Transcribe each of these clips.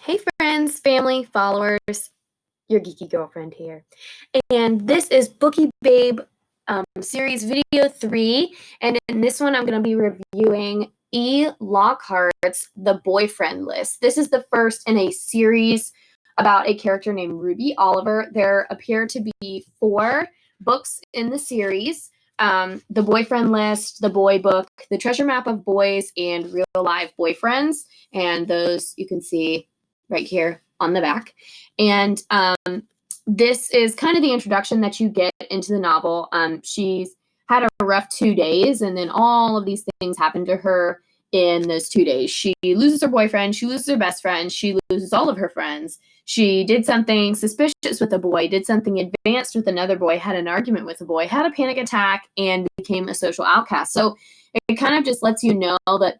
Hey friends, family, followers, your geeky girlfriend here. And this is Bookie Babe series video 3. And in this one, I'm going to be reviewing Lockhart's The Boyfriend List. This is the first in a series about a character named Ruby Oliver. There appear to be 4 books in the series. The Boyfriend List, The Boy Book, The Treasure Map of Boys, and Real Life Boyfriends. And those you can see right here on the back. And this is kind of the introduction that you get into the novel. She's had a rough 2 days, and then all of these things happen to her in those 2 days. She loses her boyfriend, she loses her best friend, she loses all of her friends. She did something suspicious with a boy, did something advanced with another boy, had an argument with a boy, had a panic attack, and became a social outcast. So it kind of just lets you know that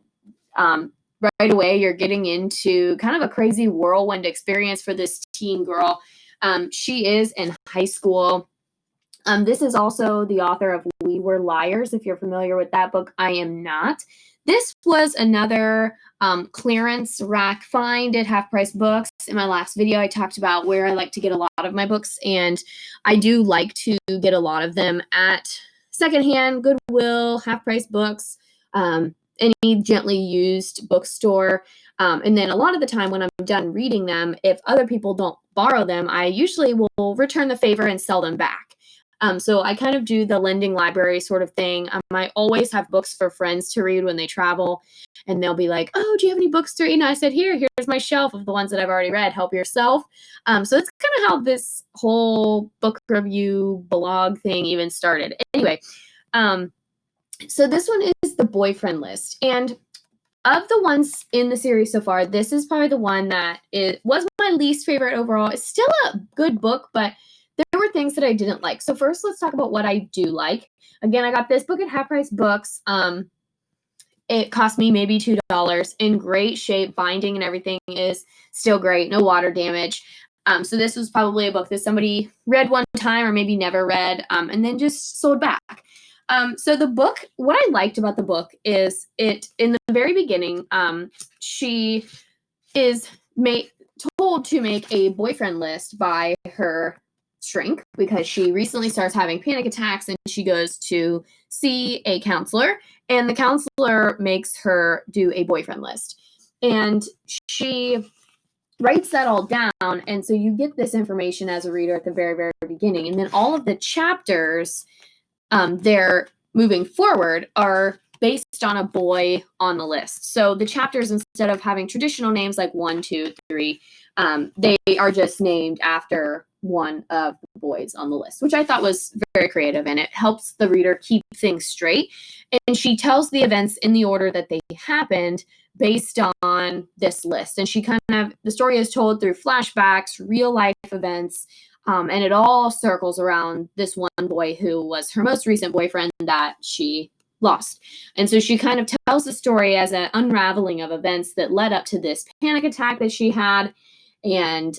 right away you're getting into kind of a crazy whirlwind experience for this teen girl. She is in high school. This is also the author of We Were Liars. If you're familiar with that book, I am not. This was another clearance rack find at Half Price Books. In my last video, I talked about where I like to get a lot of my books, and I do like to get a lot of them at secondhand, Goodwill, Half Price Books, any gently used bookstore. And then a lot of the time when I'm done reading them, if other people don't borrow them, I usually will return the favor and sell them back. So I kind of do the lending library sort of thing. I always have books for friends to read when they travel, and they'll be like, "Oh, do you have any books to read?" And I said, here's my shelf of the ones that I've already read. Help yourself. So it's kind of how this whole book review blog thing even started. Anyway, so this one is The Boyfriend List, and of the ones in the series so far, this is probably the one that was my least favorite overall. It's still a good book, but there were things that I didn't like. So first, let's talk about what I do like. Again, I got this book at Half Price Books. It cost me maybe $2. In great shape, binding and everything is still great. No water damage. So this was probably a book that somebody read one time or maybe never read, and then just sold back. So the book, what I liked about the book is it in the very beginning, she is told to make a boyfriend list by her shrink because she recently starts having panic attacks, and she goes to see a counselor, and the counselor makes her do a boyfriend list. And she writes that all down, and so you get this information as a reader at the very, very beginning. And then all of the chapters they're moving forward are based on a boy on the list. So the chapters, instead of having traditional names like 1, 2, 3, they are just named after one of the boys on the list, which I thought was very creative, and it helps the reader keep things straight. And she tells the events in the order that they happened based on this list. And she the story is told through flashbacks, real life events, and it all circles around this one boy who was her most recent boyfriend that she lost. And so she kind of tells the story as an unraveling of events that led up to this panic attack that she had. And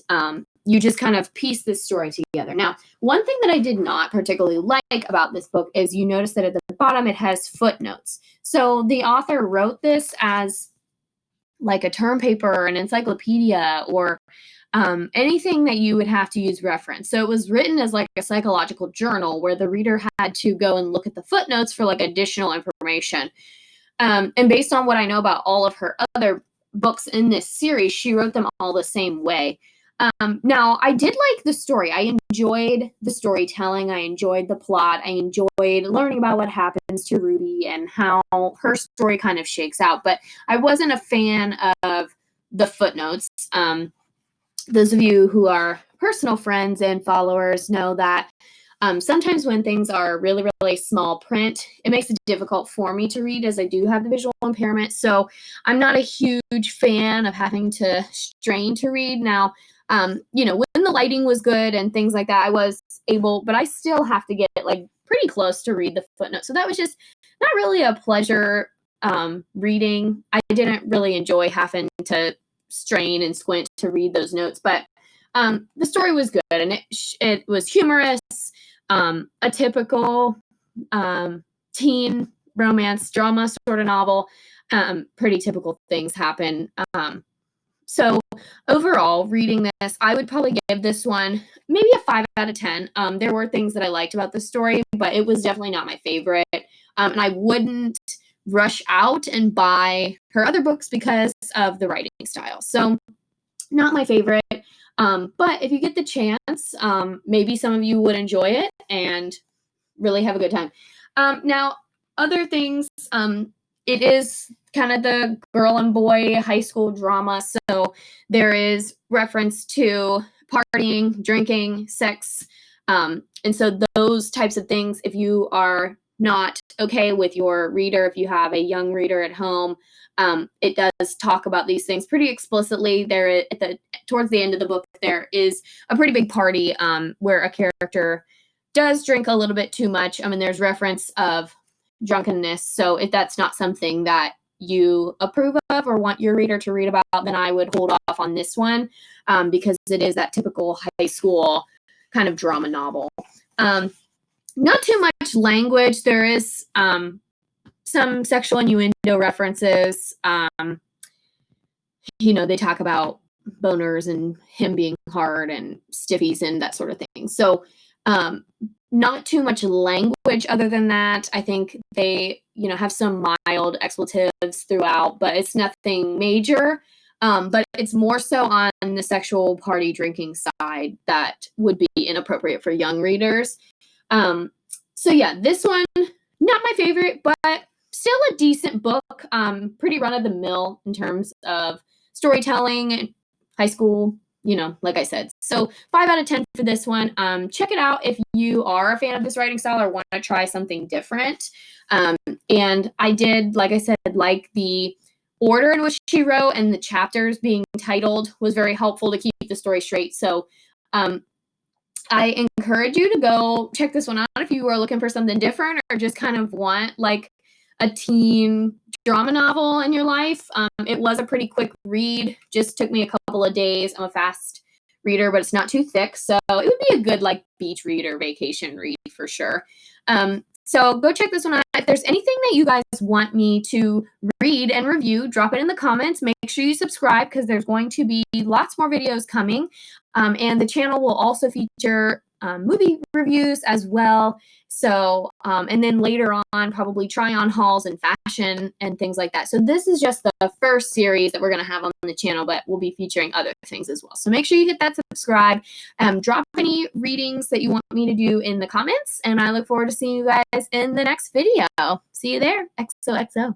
you just kind of piece this story together. Now, one thing that I did not particularly like about this book is you notice that at the bottom it has footnotes. So the author wrote this as like a term paper or an encyclopedia or anything that you would have to use reference. So it was written as like a psychological journal where the reader had to go and look at the footnotes for like additional information. And based on what I know about all of her other books in this series, she wrote them all the same way. Now, I did like the story. I enjoyed the storytelling. I enjoyed the plot. I enjoyed learning about what happens to Ruby and how her story kind of shakes out. But I wasn't a fan of the footnotes. Those of you who are personal friends and followers know that sometimes when things are really, really small print, it makes it difficult for me to read as I do have the visual impairment. So I'm not a huge fan of having to strain to read. Now, when the lighting was good and things like that, I was able, but I still have to get like pretty close to read the footnote. So that was just not really a pleasure reading. I didn't really enjoy having to strain and squint to read those notes, but the story was good, and it was humorous. A typical teen romance drama sort of novel. Pretty typical things happen. So overall, reading this, I would probably give this one maybe a 5 out of 10. There were things that I liked about the story, but it was definitely not my favorite. And I wouldn't rush out and buy her other books because of the writing style. So not my favorite. But if you get the chance, maybe some of you would enjoy it and really have a good time. Now, other things, it is kind of the girl and boy high school drama. So there is reference to partying, drinking, sex. And so those types of things, if you are not okay with your reader, if you have a young reader at home, it does talk about these things pretty explicitly. There, towards the end of the book, there is a pretty big party where a character does drink a little bit too much. I mean, there's reference of drunkenness. So if that's not something that you approve of or want your reader to read about, then I would hold off on this one because it is that typical high school kind of drama novel. Not too much language. There is some sexual innuendo references. They talk about boners and him being hard and stiffies and that sort of thing. So not too much language other than that. I think they, have some mild expletives throughout, but it's nothing major. But it's more so on the sexual party drinking side that would be inappropriate for young readers. So yeah, this one, not my favorite, but still a decent book. Pretty run of the mill in terms of storytelling, high school, like I said. So 5 out of 10 for this one. Check it out if you are a fan of this writing style or want to try something different. And I did, like I said, like the order in which she wrote and the chapters being titled was very helpful to keep the story straight. So I encourage you to go check this one out if you are looking for something different or just kind of want like a teen drama novel in your life. It was a pretty quick read, just took me a couple of days. I'm a fast reader, but it's not too thick. So it would be a good like beach read or vacation read for sure. So go check this one out. If there's anything that you guys want me to read and review, drop it in the comments. Make sure you subscribe because there's going to be lots more videos coming. And the channel will also feature movie reviews as well. So, and then later on, probably try on hauls and fashion and things like that. So this is just the first series that we're going to have on the channel, but we'll be featuring other things as well. So make sure you hit that subscribe. Drop any readings that you want me to do in the comments. And I look forward to seeing you guys in the next video. See you there. XOXO.